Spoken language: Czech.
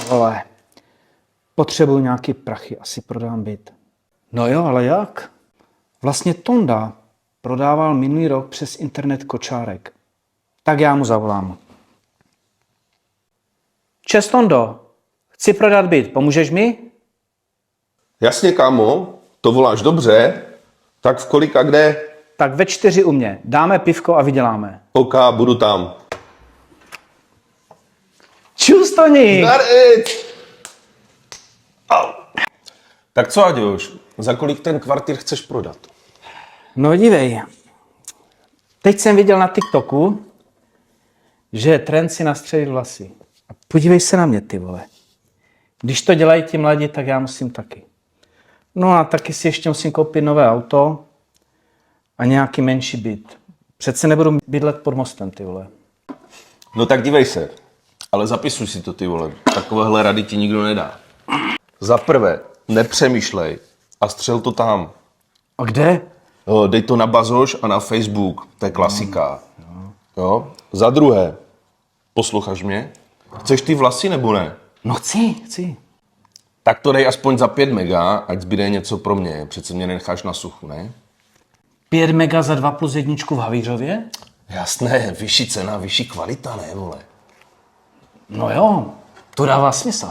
Vole, potřebuju nějaký prachy, asi prodám byt. No jo, ale jak? Vlastně Tonda prodával minulý rok přes internet kočárek. Tak já mu zavolám. Čes, Tondo, chci prodat byt, pomůžeš mi? Jasně, kámo, to voláš dobře. Tak v kolik a kde? Tak ve 4 u mě. Dáme pivko a vyděláme. OK, budu tam. Čus, Toni! Darec! Tak co, Aďoš, za kolik ten kvartír chceš prodat? No dívej, teď jsem viděl na TikToku, že je trend si nastřelit vlasy. A podívej se na mě, ty vole. Když to dělají ti mladí, tak já musím taky. No a taky si ještě musím koupit nové auto a nějaký menší byt. Přece nebudu bydlet pod mostem, ty vole. No tak dívej se, ale zapisuj si to, ty vole. Takovéhle rady ti nikdo nedá. Za prvé, nepřemýšlej a střel to tam. A kde? Jo, dej to na Bazoš a na Facebook, to je klasika. Jo? Za druhé, posloucháš mě? Chceš ty vlasy nebo ne? No chci. Tak to dej aspoň za 5 mega, ať zbyde něco pro mě. Přece mě nenecháš na suchu, ne? 5 mega za 2+1 v Havířově? Jasné, vyšší cena, vyšší kvalita, ne, vole. No jo, to dává smysl.